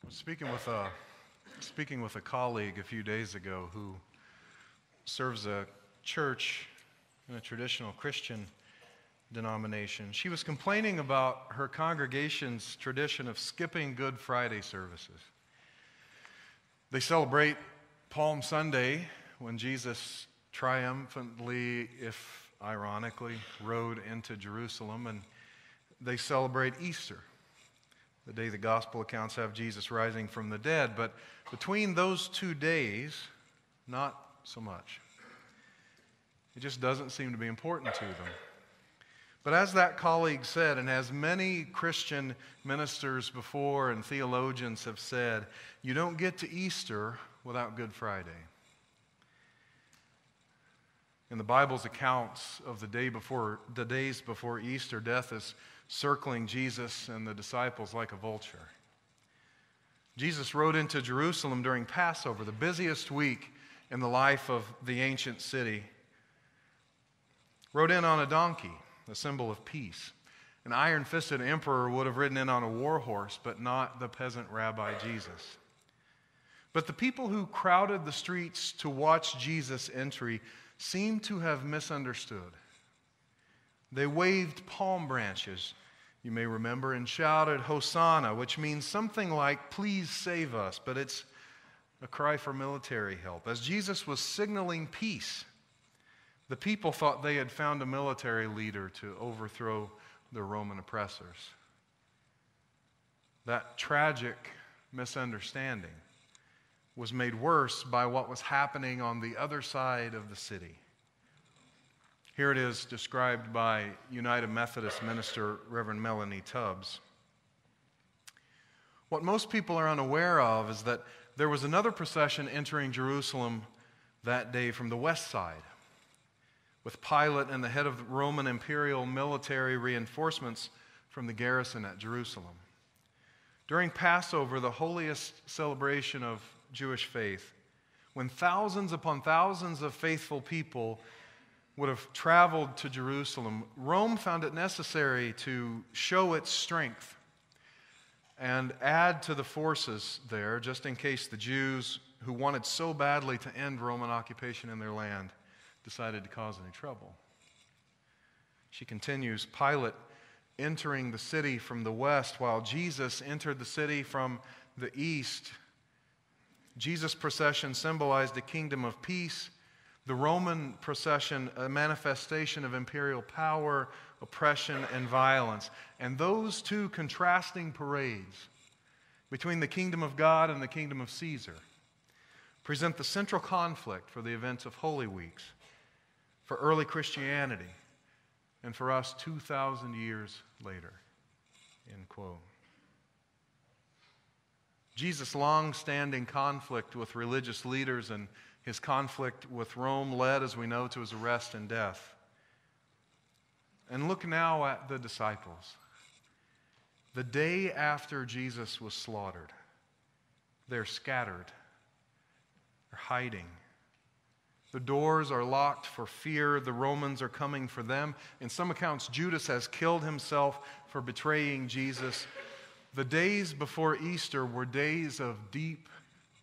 was speaking with a colleague a few days ago who serves a church in a traditional Christian denomination. She was complaining about her congregation's tradition of skipping Good Friday services. They celebrate Palm Sunday, when Jesus triumphantly, if ironically, rode into Jerusalem, and they celebrate Easter, the day the gospel accounts have Jesus rising from the dead. But between those 2 days, not so much. It just doesn't seem to be important to them. But as that colleague said, and as many Christian ministers before and theologians have said, you don't get to Easter without Good Friday. In the Bible's accounts of the days before Easter, death is circling Jesus and the disciples like a vulture. Jesus rode into Jerusalem during Passover, the busiest week in the life of the ancient city. Rode in on a donkey, a symbol of peace. An iron-fisted emperor would have ridden in on a war horse, but not the peasant rabbi Jesus. But the people who crowded the streets to watch Jesus' entry seem to have misunderstood. They waved palm branches, you may remember, and shouted Hosanna, which means something like, please save us, but it's a cry for military help. As Jesus was signaling peace, the people thought they had found a military leader to overthrow the Roman oppressors. That tragic misunderstanding was made worse by what was happening on the other side of the city. Here it is described by United Methodist minister Reverend Melanie Tubbs. What most people are unaware of is that there was another procession entering Jerusalem that day from the west side, with Pilate and the head of the Roman imperial military reinforcements from the garrison at Jerusalem. During Passover, the holiest celebration of Jewish faith, when thousands upon thousands of faithful people would have traveled to Jerusalem, Rome found it necessary to show its strength and add to the forces there, just in case the Jews, who wanted so badly to end Roman occupation in their land, decided to cause any trouble. She continues, Pilate entering the city from the west, while Jesus entered the city from the east. Jesus' procession symbolized a kingdom of peace. The Roman procession, a manifestation of imperial power, oppression, and violence. And those two contrasting parades between the kingdom of God and the kingdom of Caesar present the central conflict for the events of Holy Weeks, for early Christianity, and for us 2,000 years later. End quote. Jesus' long-standing conflict with religious leaders and his conflict with Rome led, as we know, to his arrest and death. And look now at the disciples. The day after Jesus was slaughtered, they're scattered. They're hiding. The doors are locked for fear. The Romans are coming for them. In some accounts, Judas has killed himself for betraying Jesus. The days before Easter were days of deep,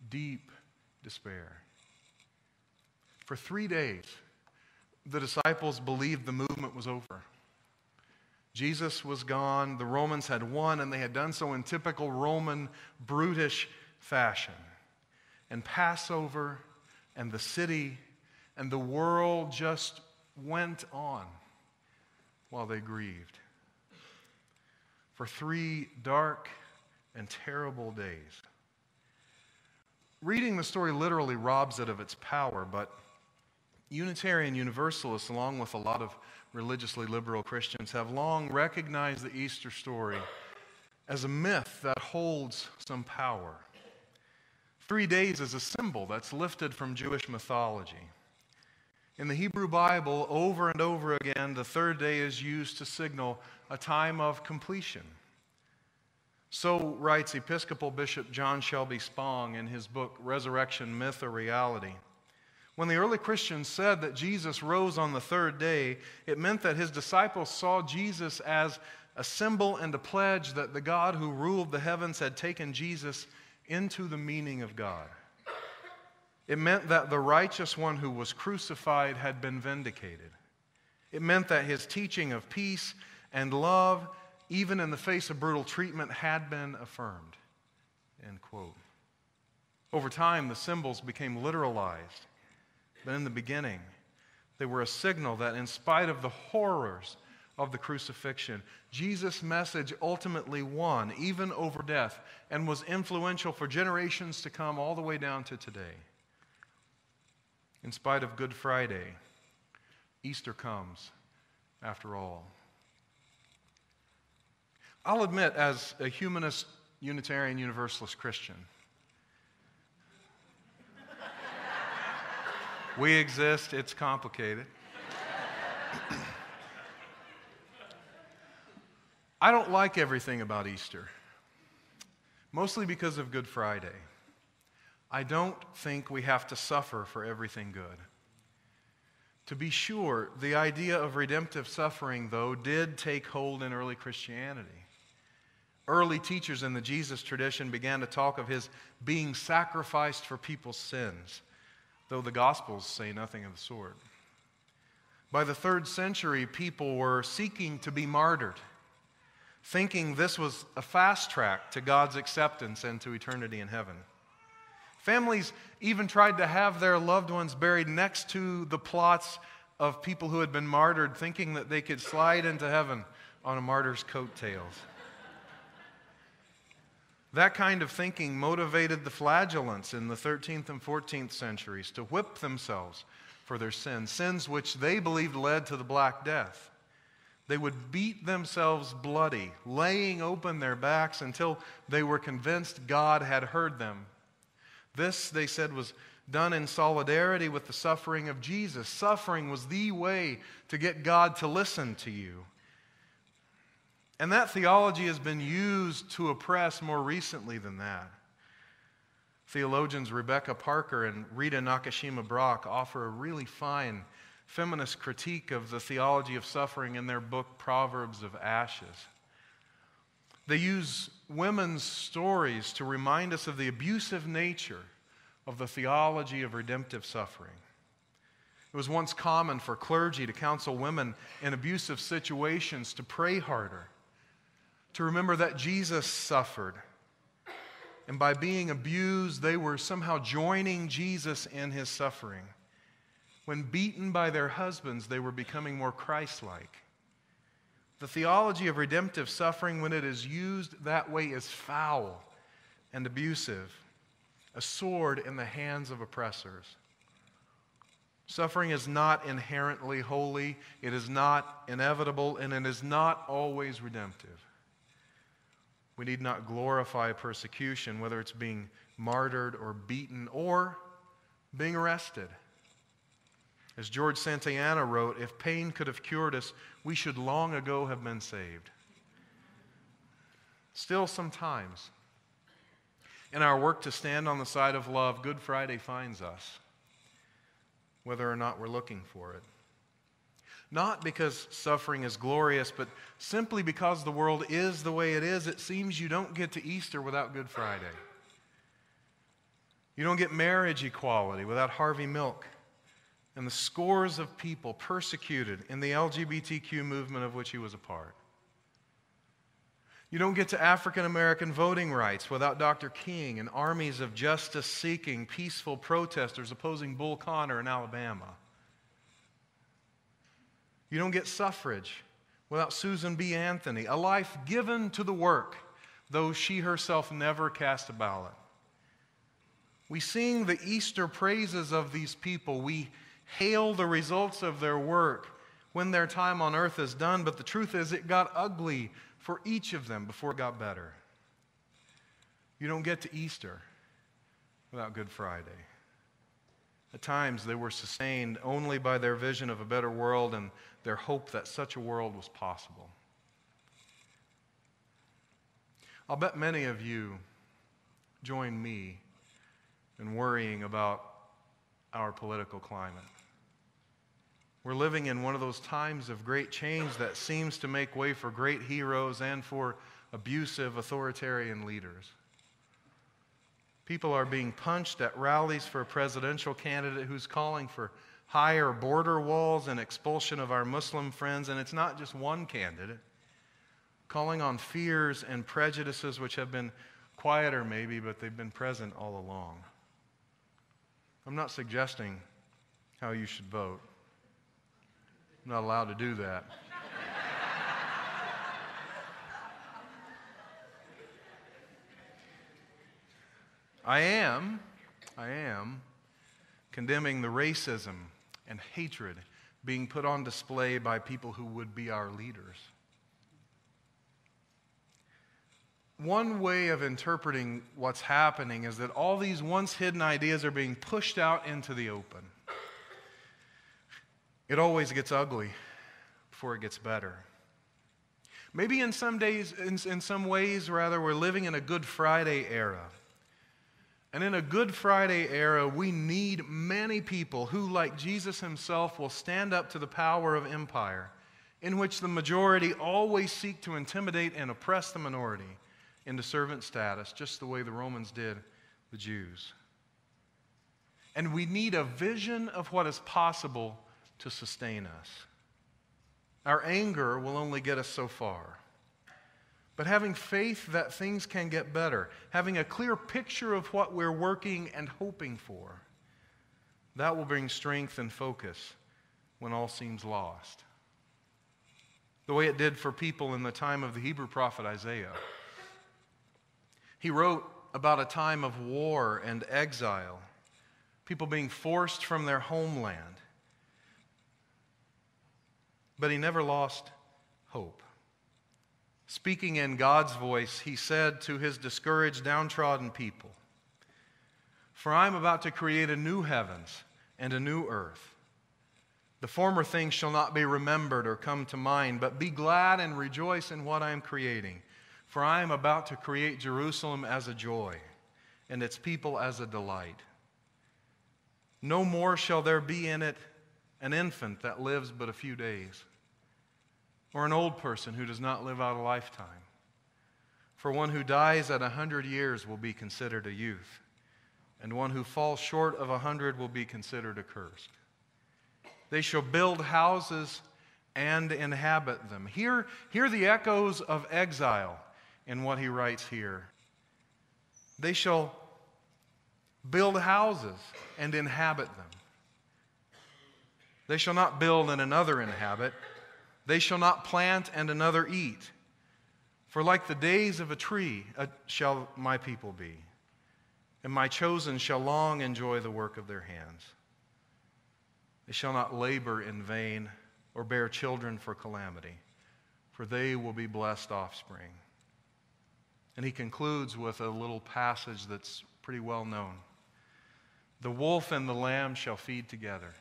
deep despair. For 3 days, the disciples believed the movement was over. Jesus was gone, the Romans had won, and they had done so in typical Roman brutish fashion. And Passover and the city and the world just went on while they grieved. For 3 dark and terrible days. Reading the story literally robs it of its power, but Unitarian Universalists, along with a lot of religiously liberal Christians, have long recognized the Easter story as a myth that holds some power. 3 days is a symbol that's lifted from Jewish mythology. In the Hebrew Bible, over and over again, the third day is used to signal a time of completion. So writes Episcopal Bishop John Shelby Spong in his book, Resurrection, Myth or Reality. When the early Christians said that Jesus rose on the third day, it meant that his disciples saw Jesus as a symbol and a pledge that the God who ruled the heavens had taken Jesus into the meaning of God. It meant that the righteous one who was crucified had been vindicated. It meant that his teaching of peace and love, even in the face of brutal treatment, had been affirmed. End quote. Over time, the symbols became literalized. But in the beginning, they were a signal that in spite of the horrors of the crucifixion, Jesus' message ultimately won, even over death, and was influential for generations to come all the way down to today. In spite of Good Friday, Easter comes after all. I'll admit, as a humanist, Unitarian, Universalist Christian, we exist, it's complicated. I don't like everything about Easter, mostly because of Good Friday. I don't think we have to suffer for everything good. To be sure, the idea of redemptive suffering, though, did take hold in early Christianity. Early teachers in the Jesus tradition began to talk of his being sacrificed for people's sins, though the Gospels say nothing of the sort. By the 3rd century, people were seeking to be martyred, thinking this was a fast track to God's acceptance and to eternity in heaven. Families even tried to have their loved ones buried next to the plots of people who had been martyred, thinking that they could slide into heaven on a martyr's coattails. That kind of thinking motivated the flagellants in the 13th and 14th centuries to whip themselves for their sins, sins which they believed led to the Black Death. They would beat themselves bloody, laying open their backs until they were convinced God had heard them. This, they said, was done in solidarity with the suffering of Jesus. Suffering was the way to get God to listen to you. And that theology has been used to oppress more recently than that. Theologians Rebecca Parker and Rita Nakashima Brock offer a really fine feminist critique of the theology of suffering in their book, Proverbs of Ashes. They use women's stories to remind us of the abusive nature of the theology of redemptive suffering. It was once common for clergy to counsel women in abusive situations to pray harder, to remember that Jesus suffered. And by being abused, they were somehow joining Jesus in his suffering. When beaten by their husbands, they were becoming more Christ-like. The theology of redemptive suffering, when it is used that way, is foul and abusive, a sword in the hands of oppressors. Suffering is not inherently holy, it is not inevitable, and it is not always redemptive. We need not glorify persecution, whether it's being martyred or beaten or being arrested. As George Santayana wrote, if pain could have cured us, we should long ago have been saved. Still, sometimes, in our work to stand on the side of love, Good Friday finds us, whether or not we're looking for it. Not because suffering is glorious, but simply because the world is the way it is. It seems you don't get to Easter without Good Friday. You don't get marriage equality without Harvey Milk and the scores of people persecuted in the LGBTQ movement of which he was a part. You don't get to African American voting rights without Dr. King and armies of justice-seeking, peaceful protesters opposing Bull Connor in Alabama. You don't get suffrage without Susan B. Anthony, a life given to the work, though she herself never cast a ballot. We sing the Easter praises of these people. We hail the results of their work when their time on earth is done, but the truth is it got ugly for each of them before it got better. You don't get to Easter without Good Friday. At times they were sustained only by their vision of a better world and their hope that such a world was possible. I'll bet many of you join me in worrying about our political climate. We're living in one of those times of great change that seems to make way for great heroes and for abusive authoritarian leaders. People are being punched at rallies for a presidential candidate who's calling for higher border walls and expulsion of our Muslim friends. And it's not just one candidate. Calling on fears and prejudices which have been quieter maybe, but they've been present all along. I'm not suggesting how you should vote. I'm not allowed to do that. I am condemning the racism and hatred being put on display by people who would be our leaders. One way of interpreting what's happening is that all these once hidden ideas are being pushed out into the open. It always gets ugly before it gets better. Maybe in some ways, we're living in a Good Friday era. And in a Good Friday era, we need many people who, like Jesus himself, will stand up to the power of empire, in which the majority always seek to intimidate and oppress the minority into servant status, just the way the Romans did the Jews. And we need a vision of what is possible to sustain us. Our anger will only get us so far. But having faith that things can get better, having a clear picture of what we're working and hoping for, that will bring strength and focus when all seems lost. The way it did for people in the time of the Hebrew prophet Isaiah. He wrote about a time of war and exile, people being forced from their homeland. But he never lost hope. Speaking in God's voice, he said to his discouraged, downtrodden people, "For I am about to create a new heavens and a new earth. The former things shall not be remembered or come to mind, but be glad and rejoice in what I am creating. For I am about to create Jerusalem as a joy, and its people as a delight. No more shall there be in it an infant that lives but a few days, or an old person who does not live out a lifetime. For one who dies at 100 years will be considered a youth, and one who falls short of 100 will be considered accursed. They shall build houses and inhabit them." Hear the echoes of exile in what he writes here. They shall build houses and inhabit them. They shall not build and another inhabit. They shall not plant and another eat. For like the days of a tree shall my people be, and my chosen shall long enjoy the work of their hands. They shall not labor in vain or bear children for calamity, for they will be blessed offspring. And he concludes with a little passage that's pretty well known. "The wolf and the lamb shall feed together.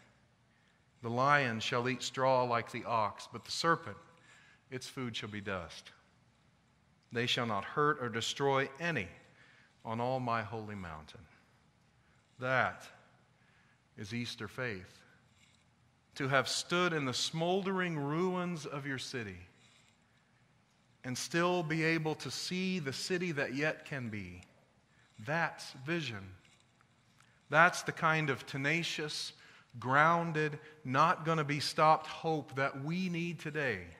The lion shall eat straw like the ox, but the serpent, its food shall be dust. They shall not hurt or destroy any on all my holy mountain." That is Easter faith. To have stood in the smoldering ruins of your city and still be able to see the city that yet can be. That's vision. That's the kind of tenacious, grounded, not going to be stopped hope that we need today.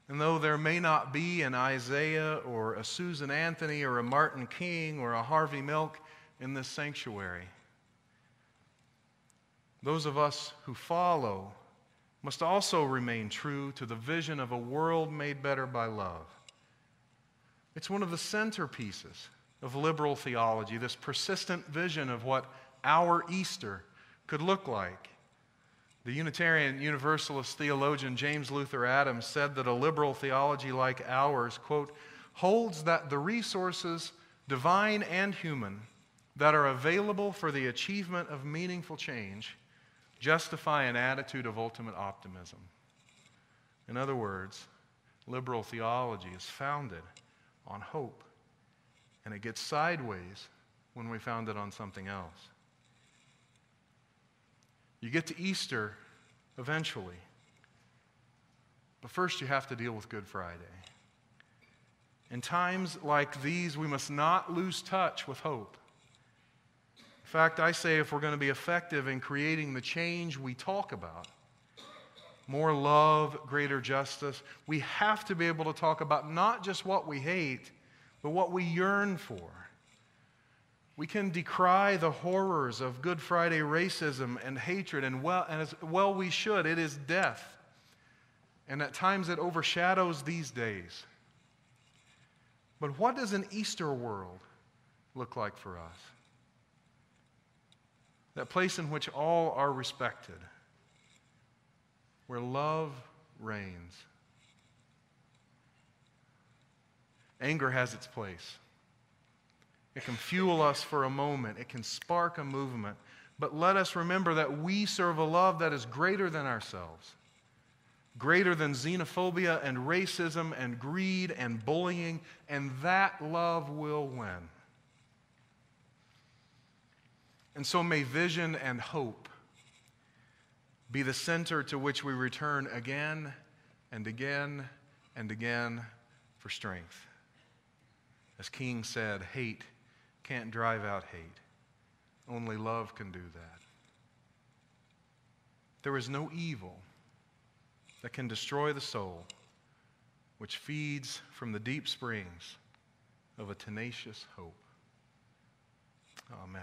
And though there may not be an Isaiah or a Susan Anthony or a Martin King or a Harvey Milk in this sanctuary, those of us who follow must also remain true to the vision of a world made better by love. It's one of the centerpieces of liberal theology, this persistent vision of what our Easter could look like. The Unitarian Universalist theologian James Luther Adams said that a liberal theology like ours, quote, "holds that the resources, divine and human, that are available for the achievement of meaningful change justify an attitude of ultimate optimism." In other words, liberal theology is founded on hope, and it gets sideways when we found it on something else. You get to Easter eventually, but first you have to deal with Good Friday. In times like these, we must not lose touch with hope. fact, I say if we're going to be effective in creating the change we talk about, more love, greater justice, we have to be able to talk about not just what we hate, but what we yearn for. We can decry the horrors of Good Friday racism and hatred, and as well we should. It is death. And at times it overshadows these days. But what does an Easter world look like for us? That place in which all are respected, where love reigns. Anger has its place. It can fuel us for a moment. It can spark a movement. But let us remember that we serve a love that is greater than ourselves, greater than xenophobia and racism and greed and bullying, and that love will win. And so may vision and hope be the center to which we return again and again and again for strength. As King said, hate can't drive out hate. Only love can do that. There is no evil that can destroy the soul, which feeds from the deep springs of a tenacious hope. Amen.